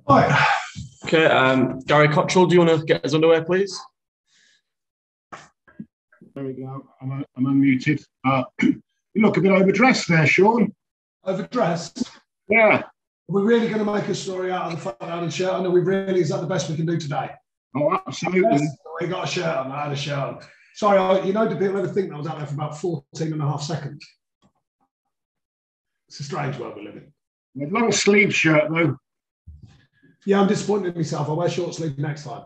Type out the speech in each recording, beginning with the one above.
Right. Okay, Gary Cottrell, do you want to get us underway, please? There we go. I'm unmuted. You look a bit overdressed there, Sean. Overdressed? Yeah. Are we really going to make a story out of the front and shirt? I know we really, is that the best we can do today? Oh, absolutely. Yes, we got a shirt on. I had a shirt on. Sorry, do people ever think that I was out there for about 14 and a half seconds? It's a strange world we live in. A long sleeve shirt, though. Yeah, I'm disappointed in myself. I'll wear short sleeve next time.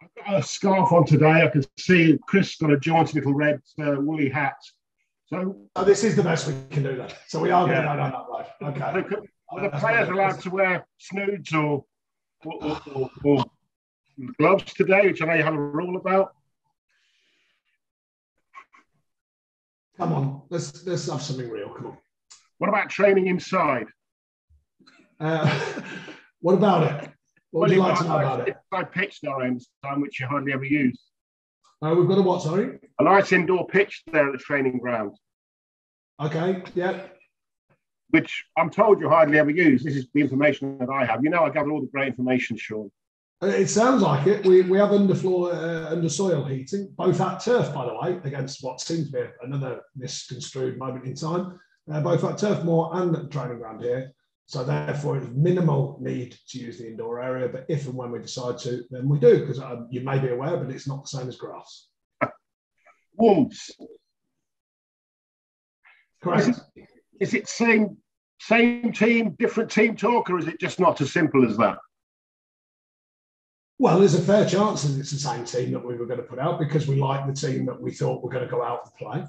I've got a scarf on today. I can see Chris got a jaunty little red woolly hat. So this is the best we can do then. So we are going to go down that road. Okay. Are the players allowed to wear snoods or gloves today, which I know you have a rule about? Come on, let's have something real. Come on. What about training inside? What about it? What would you like to know about it? Inside pitch there, I understand, which you hardly ever use. We've got a what, sorry? A nice indoor pitch there at the training ground. Okay, yeah. Which I'm told you hardly ever use. This is the information that I have. You know, I gather all the great information, Sean. It sounds like it. We have underfloor, under soil heating, both at turf, by the way, against what seems to be another misconstrued moment in time. Both at turf moor and at the training ground here. So therefore, it's minimal need to use the indoor area. But if and when we decide to, then we do, because you may be aware, but it's not the same as grass. Wolves. Correct. Is it same team, different team talk, or is it just not as simple as that? Well, there's a fair chance that it's the same team that we were going to put out because we like the team that we thought were going to go out and play.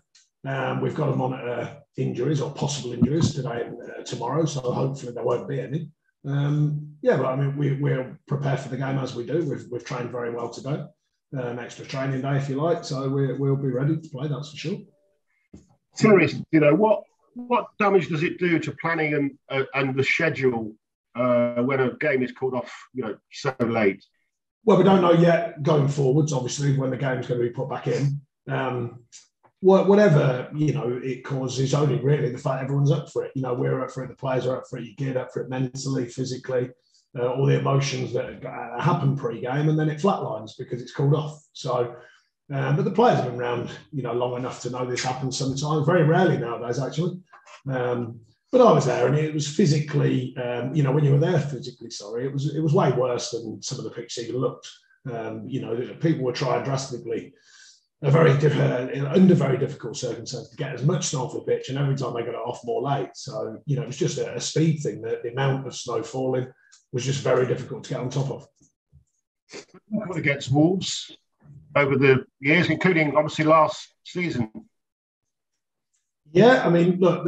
We've got to monitor injuries or possible injuries today and tomorrow, so hopefully there won't be any. But I mean, we're prepared for the game as we do. We've trained very well today, an extra training day if you like, so we'll be ready to play, that's for sure. Serious, what damage does it do to planning and the schedule when a game is called off, so late? Well, we don't know yet going forwards, obviously, when the game's going to be put back in. Whatever, it causes, only really the fact everyone's up for it. We're up for it, the players are up for it, you're geared up for it mentally, physically, all the emotions that happen pre-game, and then it flatlines because it's called off. So, but the players have been around, long enough to know this happens sometimes, very rarely nowadays, actually. But I was there, and it was physically, when you were there physically, it was way worse than some of the pictures even looked. People were trying drastically, under very difficult circumstances, to get as much snow off the pitch, and every time they got it off more late. So, it was just a speed thing. That the amount of snow falling was just very difficult to get on top of. Against Wolves over the years, including obviously last season. Yeah, I mean, look,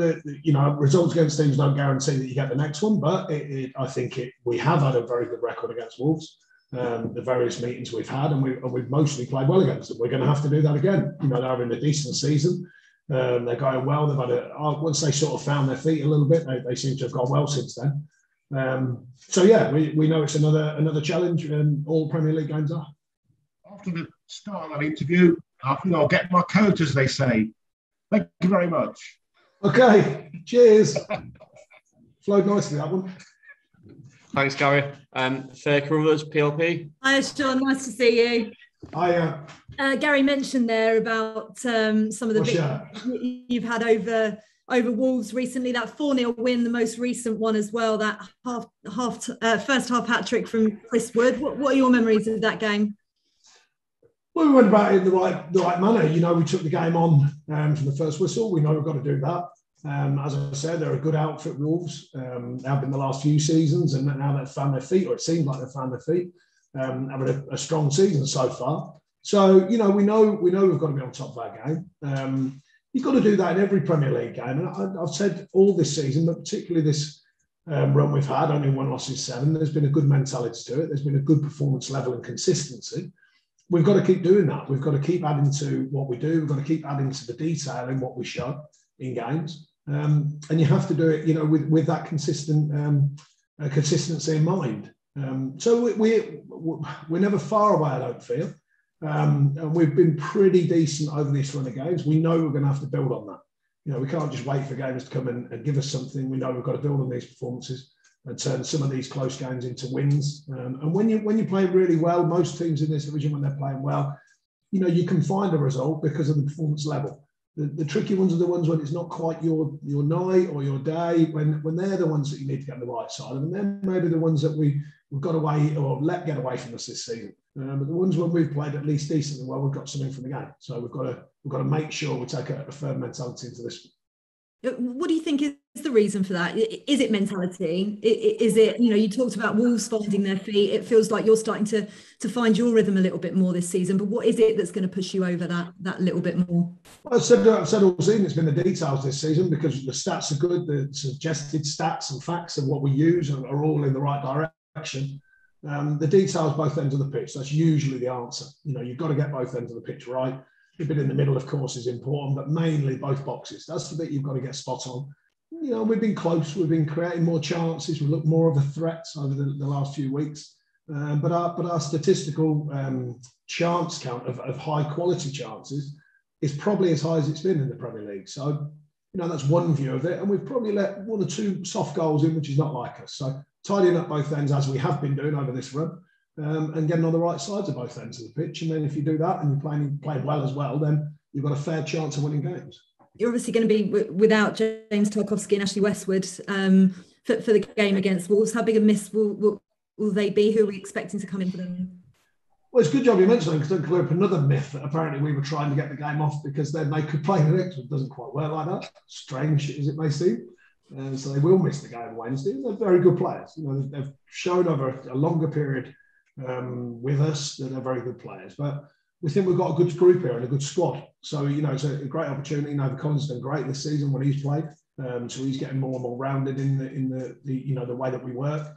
results against teams don't guarantee that you get the next one, but I think we have had a very good record against Wolves. The various meetings we've had, and we've mostly played well against them. We're going to have to do that again. They're having a decent season. They're going well. They've had once they sort of found their feet a little bit, they seem to have gone well since then. We know it's another challenge, and all Premier League games are. After the start of that interview, I'll get my coat, as they say. Thank you very much. Okay, cheers. Flowed nicely, that one. Thanks, Gary. Fair Carruthers, PLP. Hi, Sean. Nice to see you. Hi. Gary mentioned there about some of the bits you've had over Wolves recently. That 4-0 win, the most recent one as well. That first half hat trick from Chris Wood. What are your memories of that game? Well, we went about it in the right manner. We took the game on from the first whistle. We know we've got to do that. As I said, they're a good outfit, Wolves. They have been the last few seasons, and now they've found their feet, or it seems like they've found their feet. Having a strong season so far. So, we know we've got to be on top of our game. You've got to do that in every Premier League game. And I've said all this season, but particularly this run we've had, only 1 loss in 7, there's been a good mentality to it. There's been a good performance level and consistency. We've got to keep doing that. We've got to keep adding to what we do. We've got to keep adding to the detail in what we show in games. And you have to do it, with that consistency in mind. So we're never far away, I don't feel. And we've been pretty decent over this run of games. We know we're going to have to build on that. We can't just wait for games to come and give us something. We know we've got to build on these performances. and turn some of these close games into wins. And when you play really well, most teams in this division, when they're playing well, you can find a result because of the performance level. The tricky ones are the ones when it's not quite your night or your day, when they're the ones that you need to get on the right side of, and then maybe the ones that we've got away or let get away from us this season. But the ones when we've played at least decently well, we've got something from the game. So we've got to make sure we take a firm mentality into this. What do you think is the reason for that? Is it mentality? Is it, you talked about Wolves finding their feet. It feels like you're starting to find your rhythm a little bit more this season. But what is it that's going to push you over that little bit more? Well, I've said all season, it's been the details this season because the stats are good. The suggested stats and facts of what we use are all in the right direction. The details both ends of the pitch. That's usually the answer. You've got to get both ends of the pitch right. A bit in the middle, of course, is important, but mainly both boxes. That's the bit you've got to get spot on. We've been close. We've been creating more chances. We look more of a threat over the last few weeks. But our statistical chance count of high quality chances is probably as high as it's been in the Premier League. So, that's one view of it. And we've probably let one or two soft goals in, which is not like us. So tidying up both ends as we have been doing over this run. And getting on the right sides of both ends of the pitch. And then if you do that and you're playing well as well, then you've got a fair chance of winning games. You're obviously going to be without James Tarkowski and Ashley Westwood for the game against Wolves. How big a miss will they be? Who are we expecting to come in for them? Well, it's a good job you mentioned them, because don't clear up another myth that apparently we were trying to get the game off because then they could play the next one. It doesn't quite work like that, strange as it may seem. So they will miss the game Wednesday. They're very good players. They've shown over a longer period with us that they're very good players, but we think we've got a good group here and a good squad. So it's a great opportunity. Colin's done great this season when he's played, so he's getting more and more rounded in the way that we work.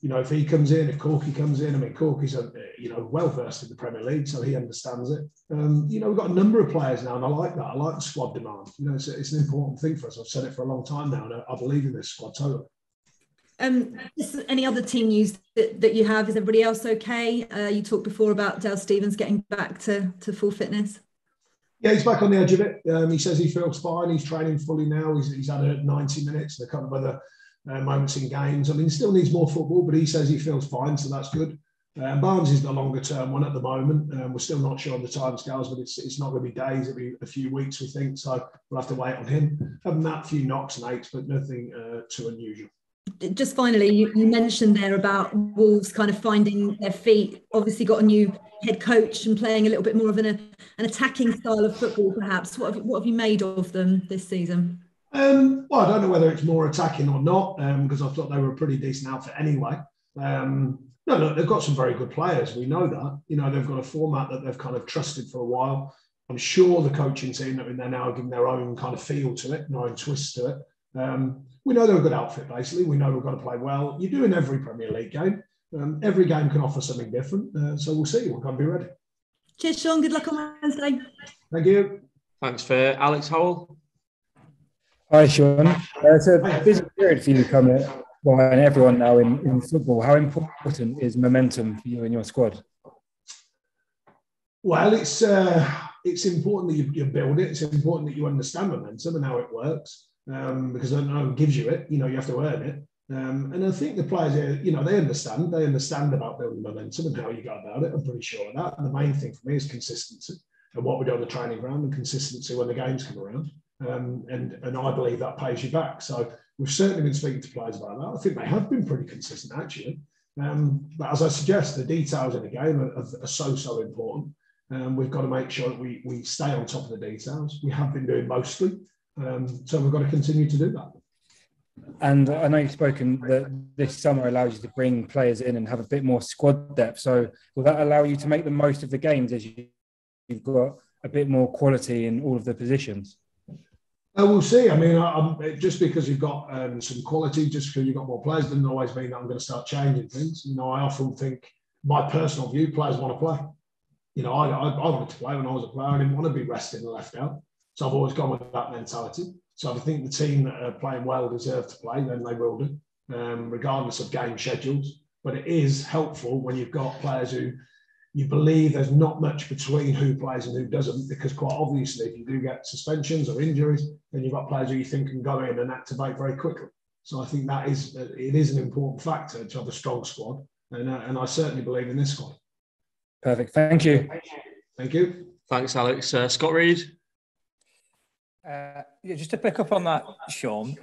If he comes in, if Corky comes in, Corky's well versed in the Premier League, so he understands it. We've got a number of players now, and I like that. I like the squad demand. It's an important thing for us. I've said it for a long time now, and I believe in this squad totally. Just any other team news that you have? Is everybody else okay? You talked before about Dale Stephens getting back to full fitness. Yeah, he's back on the edge of it. He says he feels fine. He's training fully now. He's had 90 minutes and a couple of other moments in games. He still needs more football, but he says he feels fine, so that's good. Barnes is the longer term one at the moment. We're still not sure on the timescales, but it's not going to be days. It'll be a few weeks, we think. So we'll have to wait on him. Other than that, a few knocks and aches, but nothing too unusual. Just finally, you mentioned there about Wolves kind of finding their feet. Obviously got a new head coach and playing a little bit more of an attacking style of football, perhaps. What have you made of them this season? Well, I don't know whether it's more attacking or not, because I thought they were a pretty decent outfit anyway. No, look, they've got some very good players. We know that. They've got a format that they've kind of trusted for a while. I'm sure the coaching team, they're now giving their own kind of feel to it, their own twist to it. We know they're a good outfit, basically. We know we've got to play well. You do in every Premier League game. Every game can offer something different. So we'll see. We're going to be ready. Cheers, Sean. Good luck on Wednesday. Thank you. Thanks for Alex Howell. Hi, Sean. It's a busy period for you coming, and everyone now in football. How important is momentum for you and your squad? Well, it's important that you build it. It's important that you understand momentum and how it works. Because no one gives you it, you have to earn it. And I think the players here, they understand about building momentum and how you go about it. I'm pretty sure of that. And the main thing for me is consistency and what we do on the training ground and consistency when the games come around. And I believe that pays you back. So we've certainly been speaking to players about that. I think they have been pretty consistent, actually. But as I suggest, the details in the game are so important. We've got to make sure that we stay on top of the details. We have been doing mostly. So we've got to continue to do that. And I know you've spoken that this summer allows you to bring players in and have a bit more squad depth. So will that allow you to make the most of the games as you've got a bit more quality in all of the positions? We'll see. Just because you've got some quality, just because you've got more players, doesn't always mean that I'm going to start changing things. I often think, my personal view, players want to play. I wanted to play when I was a player. I didn't want to be resting and left out. So I've always gone with that mentality. So if I think the team that are playing well deserve to play, then they will do, regardless of game schedules. But it is helpful when you've got players who you believe there's not much between who plays and who doesn't, because quite obviously, if you do get suspensions or injuries, then you've got players who you think can go in and activate very quickly. So I think that is an important factor to have a strong squad, and I certainly believe in this squad. Perfect. Thank you. Thank you. Thanks, Alex. Scott Reed. Yeah, just to pick up on that, Sean.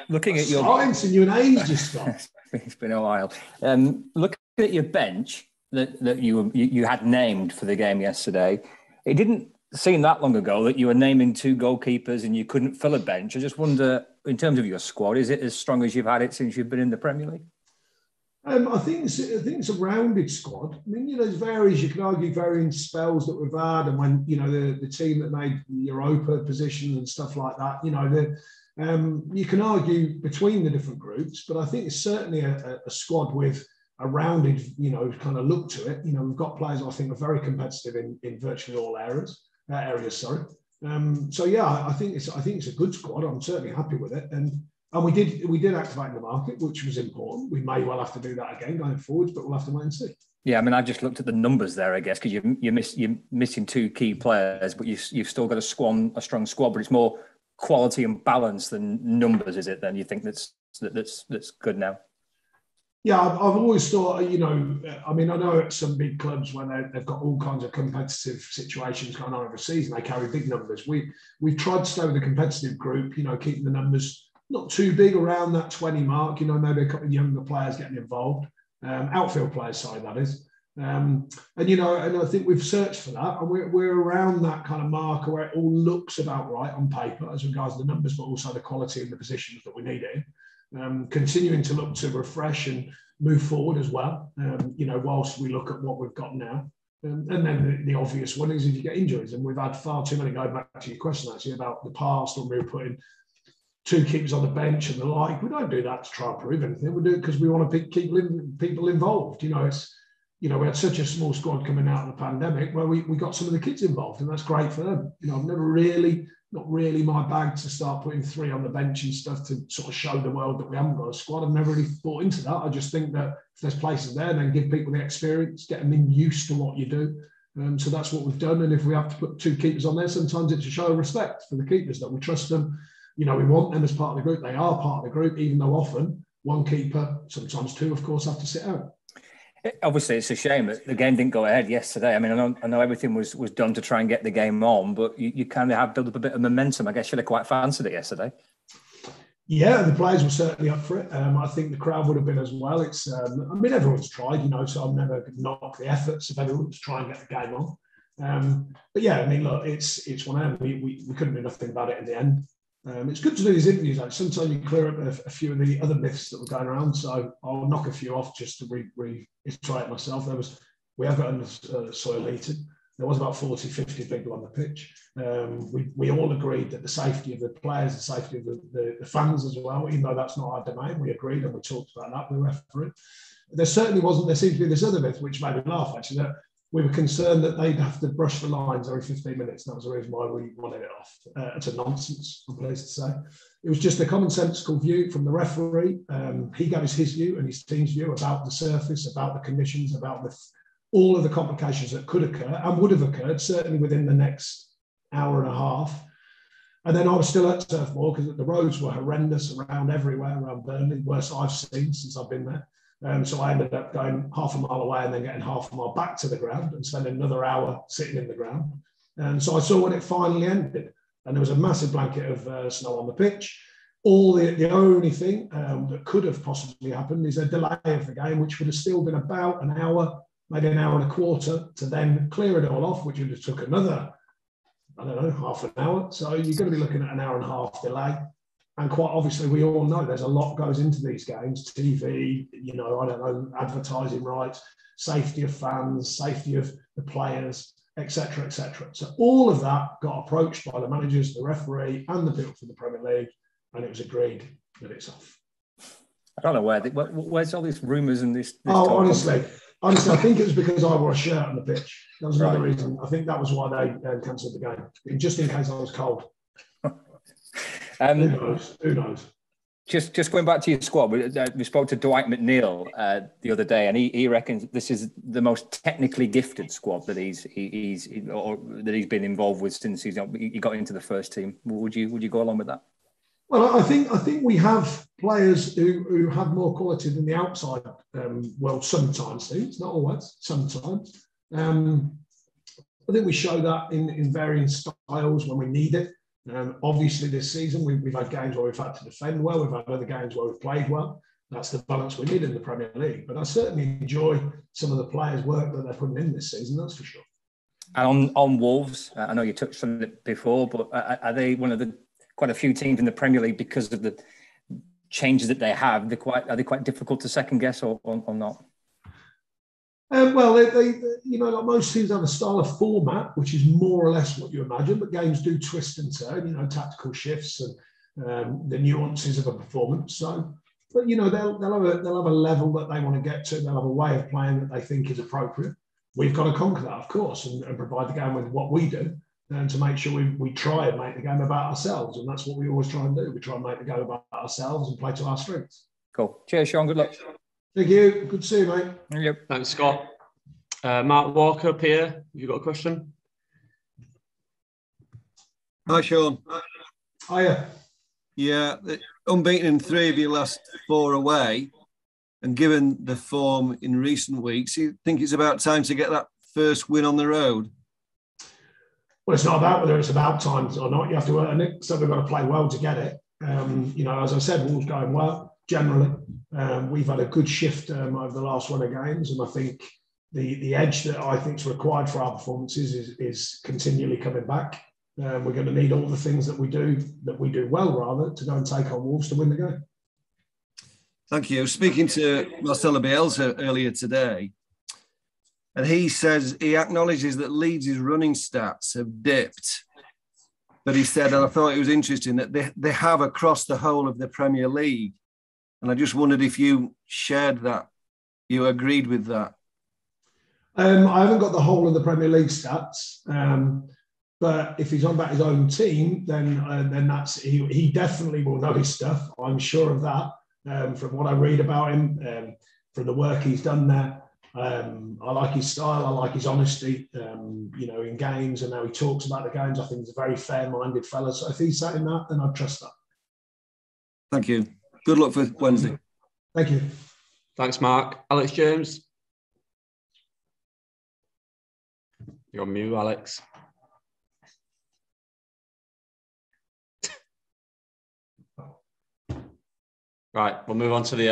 Looking at your science and you and ages, Scott. It's been a while. Looking at your bench that you had named for the game yesterday, it didn't seem that long ago that you were naming 2 goalkeepers and you couldn't fill a bench. I just wonder, in terms of your squad, is it as strong as you've had it since you've been in the Premier League? I think it's a rounded squad. I mean, there's varies. You can argue varying spells that we've had, and when the team that made the Europa positions and stuff like that. You can argue between the different groups, but I think it's certainly a squad with a rounded, kind of look to it. We've got players I think are very competitive in virtually all areas. So yeah, I think it's a good squad. I'm certainly happy with it, and we did activate the market, which was important. We may well have to do that again going forwards, but we'll have to wait and see. Yeah, I mean, I've just looked at the numbers there, I guess, because you're missing 2 key players, but you've still got a strong squad, but it's more quality and balance than numbers, is it? Then you think that's good now? Yeah, I've always thought, I know at some big clubs when they've got all kinds of competitive situations going on overseas and they carry big numbers. We've tried to stay with a competitive group, keeping the numbers not too big around that 20 mark, maybe a couple of younger players getting involved, outfield players, sorry, that is. And I think we've searched for that, and we're around that kind of marker where it all looks about right on paper as regards the numbers, but also the quality and the positions that we need it in. Continuing to look to refresh and move forward as well, whilst we look at what we've got now. And then the obvious one is if you get injuries, and we've had far too many, going back to your question actually about the past when we were putting 2 keepers on the bench and the like. We don't do that to try and prove anything. We do it because we want to keep people involved. We had such a small squad coming out of the pandemic where we got some of the kids involved, and that's great for them. I've never not really my bag to start putting 3 on the bench and stuff to sort of show the world that we haven't got a squad. I've never really bought into that. I just think that if there's places there, then give people the experience, get them used to what you do. So that's what we've done. And if we have to put 2 keepers on there, sometimes it's a show of respect for the keepers, that we trust them. We want them as part of the group. They are part of the group, even though often 1 keeper, sometimes 2, of course, have to sit out. Obviously, it's a shame that the game didn't go ahead yesterday. I mean, I know everything was done to try and get the game on, but you kind of have built up a bit of momentum. I guess you'd have quite fancied it yesterday. Yeah, the players were certainly up for it. I think the crowd would have been as well. It's, everyone's tried, so I've never knocked the efforts of everyone to try and get the game on. But yeah, look, it's one of them. We couldn't do nothing about it in the end. It's good to do these interviews. Sometimes you clear up a few of the other myths that were going around. So I'll knock a few off just to reiterate myself. We have got under soil heated. There was about 40, 50 people on the pitch. We all agreed that the safety of the players, the safety of the fans as well, even though that's not our domain, we agreed and we talked about that with the referee. There certainly wasn't. There seemed to be this other myth which made me laugh actually, that we were concerned that they'd have to brush the lines every 15 minutes. That was the reason why we wanted it off. It's a nonsense, I'm pleased to say. It was just a commonsensical view from the referee. He gave us his view and his team's view about the surface, about the conditions, about all of the complications that could occur and would have occurred, certainly within the next hour and a half. And then I was still at Turf Moor because the roads were horrendous everywhere around Burnley, worst I've seen since I've been there. So I ended up going half a mile away and then getting half a mile back to the ground and spending another hour sitting in the ground. And so I saw when it finally ended, and there was a massive blanket of snow on the pitch. The only thing that could have possibly happened is a delay of the game, which would have still been about an hour, maybe an hour and a quarter, to then clear it all off, which would have took another, half an hour. So you're going to be looking at an hour and a half delay. And quite obviously, we all know there's a lot goes into these games, TV, advertising rights, safety of fans, safety of the players, etc., etc. So all of that got approached by the managers, the referee, and the people from the Premier League, and it was agreed that it's off. I don't know where's all these rumours and this honestly, I think it was because I wore a shirt on the pitch. That was another reason. I think that was why they cancelled the game, just in case I was cold. Who knows? Just going back to your squad, we spoke to Dwight McNeil the other day, and he reckons this is the most technically gifted squad that he's been involved with since he got into the first team. Would you go along with that? Well, I think we have players who have more quality than the outside world sometimes. It's not always, sometimes. I think we show that in varying styles when we need it. Obviously, this season we've had games where we've had to defend well. We've had other games where we've played well. That's the balance we need in the Premier League. But I certainly enjoy some of the players' work that they're putting in this season. That's for sure. And on Wolves, I know you touched on it before, but are they one of the quite a few teams in the Premier League because of the changes that they have? Are they quite difficult to second guess or not? Well, they like most teams have a style of format, which is more or less what you imagine, but games do twist and turn, tactical shifts and the nuances of a performance. So, but, they'll have a level that they want to get to. They'll have a way of playing that they think is appropriate. We've got to conquer that, of course, and provide the game with what we do, and to make sure we try and make the game about ourselves. And that's what we always try and do. We try and make the game about ourselves and play to our strengths. Cool. Cheers, Sean. Good luck. Thank you. Good to see you, mate. Yep. Thanks, Scott. Mark Walker, Pierre, have you got a question? Hi, Sean. Hiya. Yeah, unbeaten in 3 of your last 4 away, and given the form in recent weeks, you think it's about time to get that first win on the road? Well, it's not about whether it's about time or not. You have to earn it, so we've got to play well to get it. As I said, Wolves going well generally. We've had a good shift over the last run of games, and I think the edge that I think is required for our performances is continually coming back. We're going to need all the things that we do well, rather, to go and take on Wolves to win the game. Thank you. Speaking to Marcelo Bielsa earlier today, and he says he acknowledges that Leeds' running stats have dipped. But he said, and I thought it was interesting, that they have across the whole of the Premier League. And I just wondered if you shared that, you agreed with that. I haven't got the whole of the Premier League stats, but if he's on about his own team, then that's he definitely will know his stuff. I'm sure of that. From what I read about him, from the work he's done there, I like his style. I like his honesty. In games and how he talks about the games. I think he's a very fair-minded fella. So if he's saying that, then I'd trust that. Thank you. Good luck for Wednesday. Thank you. Thanks, Mark. Alex James. You're on mute, Alex. Right, we'll move on to the